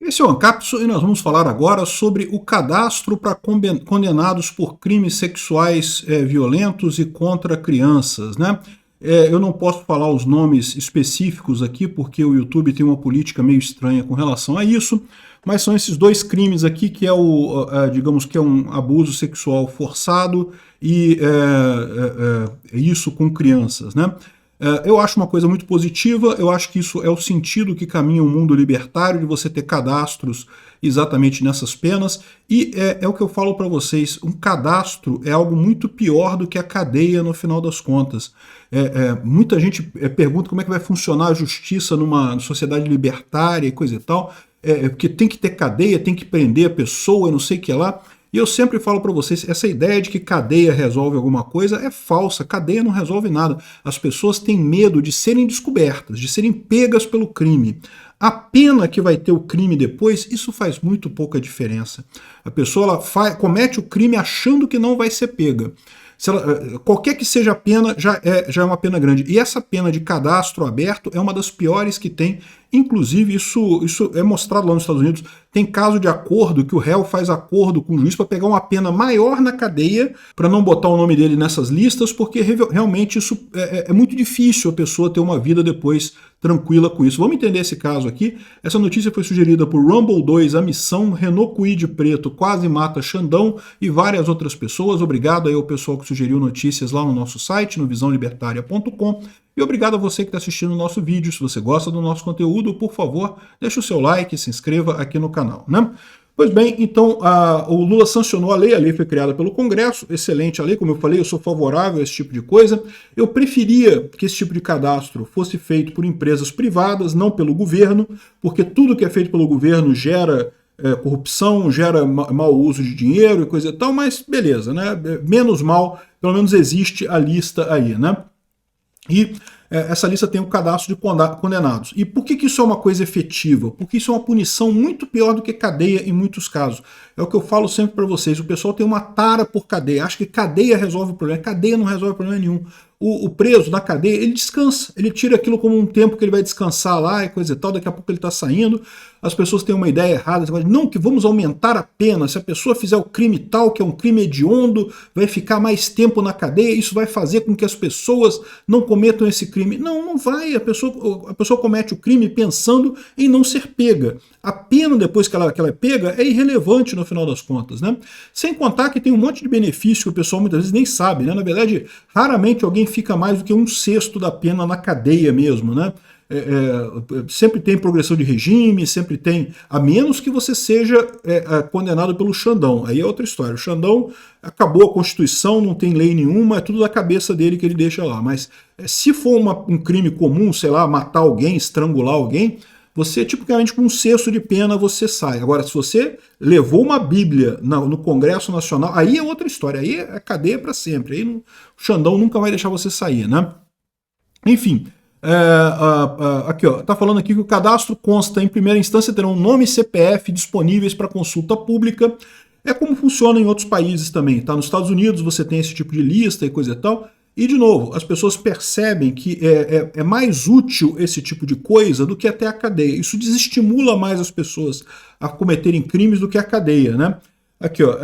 Esse é o Ancapso e nós vamos falar agora sobre o cadastro para condenados por crimes sexuais violentos e contra crianças, né? Eu não posso falar os nomes específicos aqui porque o YouTube tem uma política meio estranha com relação a isso, mas são esses dois crimes aqui que é digamos que é um abuso sexual forçado e isso com crianças, né? Eu acho uma coisa muito positiva, eu acho que isso é o sentido que caminha o mundo libertário, de você ter cadastros exatamente nessas penas, e é o que eu falo para vocês, um cadastro é algo muito pior do que a cadeia no final das contas. Muita gente pergunta como é que vai funcionar a justiça numa sociedade libertária e coisa e tal, porque tem que ter cadeia, tem que prender a pessoa, não sei o que lá. E eu sempre falo para vocês, essa ideia de que cadeia resolve alguma coisa é falsa, cadeia não resolve nada. As pessoas têm medo de serem descobertas, de serem pegas pelo crime. A pena que vai ter o crime depois, isso faz muito pouca diferença. A pessoa comete o crime achando que não vai ser pega. Qualquer que seja a pena, já é uma pena grande. E essa pena de cadastro aberto é uma das piores que tem. Inclusive, isso é mostrado lá nos Estados Unidos. Tem caso de acordo que o réu faz acordo com o juiz para pegar uma pena maior na cadeia, para não botar o nome dele nessas listas, porque realmente isso é muito difícil a pessoa ter uma vida depois tranquila com isso. Vamos entender esse caso aqui. Essa notícia foi sugerida por Rumble 2, A Missão, Renault Kwid Preto quase mata Xandão e várias outras pessoas. Obrigado aí ao pessoal que sugeriu notícias lá no nosso site, no visãolibertaria.com. E obrigado a você que está assistindo o nosso vídeo. Se você gosta do nosso conteúdo, por favor, deixe o seu like e se inscreva aqui no canal, né? Pois bem, então o Lula sancionou a lei foi criada pelo Congresso, excelente a lei, como eu falei, eu sou favorável a esse tipo de coisa. Eu preferia que esse tipo de cadastro fosse feito por empresas privadas, não pelo governo, porque tudo que é feito pelo governo gera corrupção, gera mau uso de dinheiro e coisa e tal, mas beleza, né? Menos mal, pelo menos existe a lista aí, né? E essa lista tem o cadastro de condenados. E por que isso é uma coisa efetiva? Porque isso é uma punição muito pior do que cadeia em muitos casos. É o que eu falo sempre para vocês, o pessoal tem uma tara por cadeia, acha que cadeia resolve o problema, cadeia não resolve problema nenhum. O preso na cadeia, ele descansa, ele tira aquilo como um tempo que ele vai descansar lá e coisa e tal, daqui a pouco ele está saindo. As pessoas têm uma ideia errada, não que vamos aumentar a pena, se a pessoa fizer o crime tal, que é um crime hediondo, vai ficar mais tempo na cadeia, isso vai fazer com que as pessoas não cometam esse crime. Não vai, a pessoa comete o crime pensando em não ser pega. A pena depois que ela é pega é irrelevante no final das contas, né? Sem contar que tem um monte de benefício que o pessoal muitas vezes nem sabe, né? Na verdade, raramente alguém fica mais do que 1/6 da pena na cadeia mesmo, né? Sempre tem progressão de regime, sempre tem, a menos que você seja condenado pelo Xandão, aí é outra história. O Xandão acabou a Constituição, não tem lei nenhuma, é tudo da cabeça dele que ele deixa lá, mas se for um crime comum, sei lá, matar alguém, estrangular alguém, você, tipicamente, com 1/6 de pena, você sai. Agora, se você levou uma Bíblia no Congresso Nacional, aí é outra história, aí é cadeia para sempre, aí o Xandão nunca vai deixar você sair, né? Enfim, aqui, ó, tá falando aqui que o cadastro consta, em primeira instância, terão nome e CPF disponíveis para consulta pública. É como funciona em outros países também, tá? Nos Estados Unidos você tem esse tipo de lista e coisa e tal. E, de novo, as pessoas percebem que é mais útil esse tipo de coisa do que até a cadeia. Isso desestimula mais as pessoas a cometerem crimes do que a cadeia, né? Aqui, ó,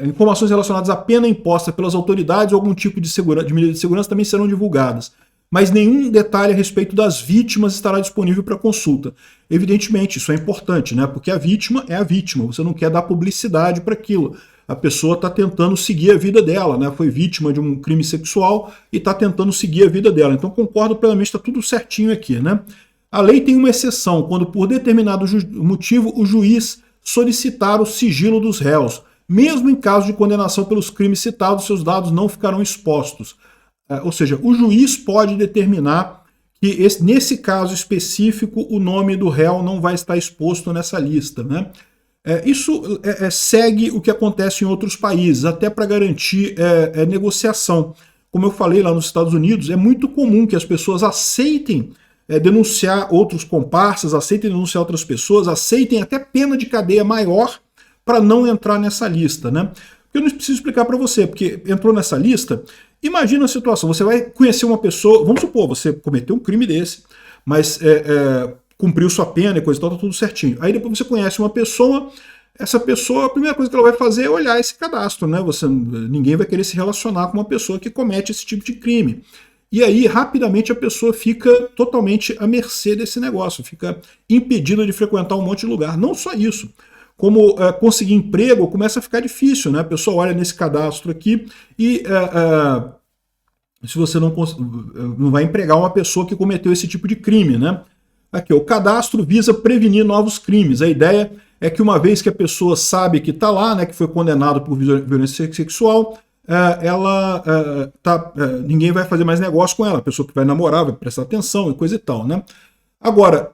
informações relacionadas à pena imposta pelas autoridades ou algum tipo de medida de segurança também serão divulgadas. Mas nenhum detalhe a respeito das vítimas estará disponível para consulta. Evidentemente, isso é importante, né? Porque a vítima é a vítima, você não quer dar publicidade para aquilo. A pessoa está tentando seguir a vida dela, né? Foi vítima de um crime sexual e está tentando seguir a vida dela. Então concordo plenamente, está tudo certinho aqui, né? A lei tem uma exceção, quando por determinado motivo o juiz solicitar o sigilo dos réus. Mesmo em caso de condenação pelos crimes citados, seus dados não ficarão expostos. Ou seja, o juiz pode determinar que nesse caso específico o nome do réu não vai estar exposto nessa lista, né? Isso segue o que acontece em outros países, até para garantir negociação. Como eu falei lá nos Estados Unidos, é muito comum que as pessoas aceitem denunciar outros comparsas, aceitem denunciar outras pessoas, aceitem até pena de cadeia maior para não entrar nessa lista, né? Eu não preciso explicar para você, porque entrou nessa lista, imagina a situação, você vai conhecer uma pessoa, vamos supor, você cometeu um crime desse, mas cumpriu sua pena e coisa e tal, tá tudo certinho. Aí depois você conhece uma pessoa, essa pessoa, a primeira coisa que ela vai fazer é olhar esse cadastro, né? Ninguém vai querer se relacionar com uma pessoa que comete esse tipo de crime. E aí, rapidamente, a pessoa fica totalmente à mercê desse negócio, fica impedida de frequentar um monte de lugar. Não só isso, como conseguir emprego começa a ficar difícil, né? A pessoa olha nesse cadastro aqui e se você não vai empregar uma pessoa que cometeu esse tipo de crime, né? Aqui, o cadastro visa prevenir novos crimes. A ideia é que uma vez que a pessoa sabe que está lá, né, que foi condenado por violência sexual, ninguém vai fazer mais negócio com ela. A pessoa que vai namorar vai prestar atenção e coisa e tal, né? Agora,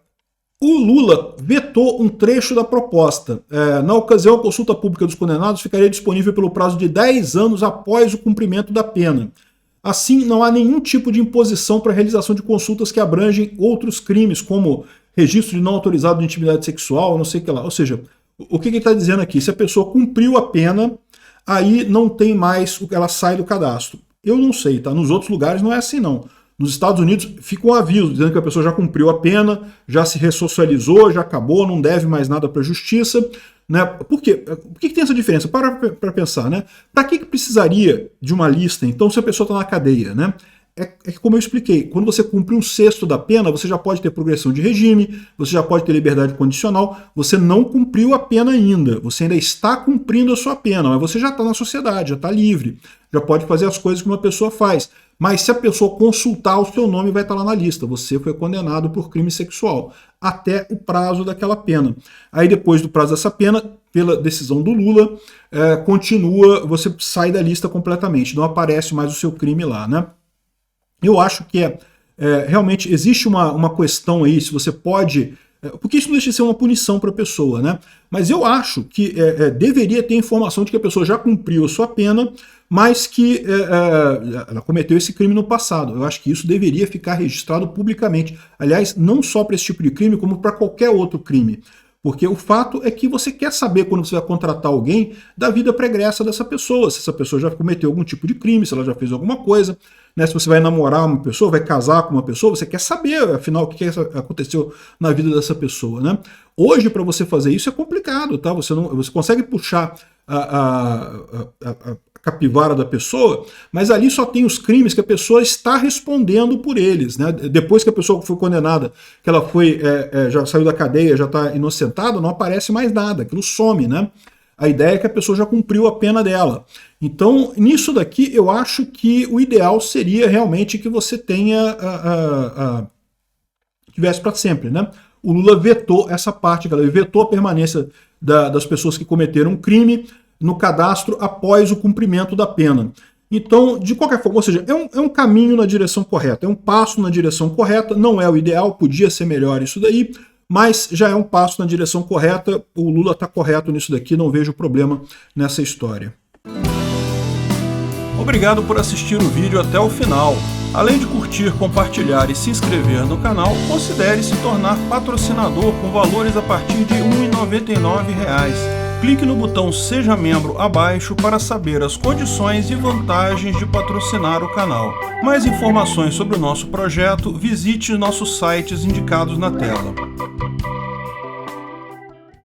o Lula vetou um trecho da proposta. Na ocasião, a consulta pública dos condenados ficaria disponível pelo prazo de 10 anos após o cumprimento da pena. Assim, não há nenhum tipo de imposição para a realização de consultas que abrangem outros crimes, como registro de não autorizado de intimidade sexual, não sei o que lá. Ou seja, o que ele está dizendo aqui? Se a pessoa cumpriu a pena, aí não tem mais, ela sai do cadastro. Eu não sei, tá? Nos outros lugares não é assim, não. Nos Estados Unidos fica um aviso dizendo que a pessoa já cumpriu a pena, já se ressocializou, já acabou, não deve mais nada para a justiça. Né? Por quê? Por que tem essa diferença? Para pensar, né? Para que precisaria de uma lista, então, se a pessoa está na cadeia? Né? É que, como eu expliquei, quando você cumpre um sexto da pena, você já pode ter progressão de regime, você já pode ter liberdade condicional, você não cumpriu a pena ainda, você ainda está cumprindo a sua pena, mas você já está na sociedade, já está livre, já pode fazer as coisas que uma pessoa faz. Mas se a pessoa consultar, o seu nome vai estar lá na lista. Você foi condenado por crime sexual até o prazo daquela pena. Aí depois do prazo dessa pena, pela decisão do Lula, continua, você sai da lista completamente. Não aparece mais o seu crime lá, né? Eu acho que realmente existe uma questão aí, se você pode... porque isso não deixa de ser uma punição para a pessoa, né? Mas eu acho que deveria ter informação de que a pessoa já cumpriu a sua pena, mas que ela cometeu esse crime no passado. Eu acho que isso deveria ficar registrado publicamente. Aliás, não só para esse tipo de crime, como para qualquer outro crime. Porque o fato é que você quer saber, quando você vai contratar alguém, da vida pregressa dessa pessoa. Se essa pessoa já cometeu algum tipo de crime, se ela já fez alguma coisa. Né? Se você vai namorar uma pessoa, vai casar com uma pessoa, você quer saber, afinal, o que aconteceu na vida dessa pessoa. Né? Hoje, para você fazer isso, é complicado. Tá? Você consegue puxar a capivara da pessoa, mas ali só tem os crimes que a pessoa está respondendo por eles. Né? Depois que a pessoa foi condenada, que ela foi, já saiu da cadeia, já está inocentada, não aparece mais nada, aquilo some. Né? A ideia é que a pessoa já cumpriu a pena dela. Então, nisso daqui, eu acho que o ideal seria realmente que você tenha tivesse para sempre. Né? O Lula vetou essa parte, galera, ele vetou a permanência das pessoas que cometeram crime no cadastro após o cumprimento da pena. Então, de qualquer forma, ou seja, é um caminho na direção correta, é um passo na direção correta, não é o ideal, podia ser melhor isso daí, mas já é um passo na direção correta, o Lula está correto nisso daqui, não vejo problema nessa história. Obrigado por assistir o vídeo até o final. Além de curtir, compartilhar e se inscrever no canal, considere se tornar patrocinador com valores a partir de R$ 1,99. Clique no botão Seja Membro abaixo para saber as condições e vantagens de patrocinar o canal. Mais informações sobre o nosso projeto, visite nossos sites indicados na tela.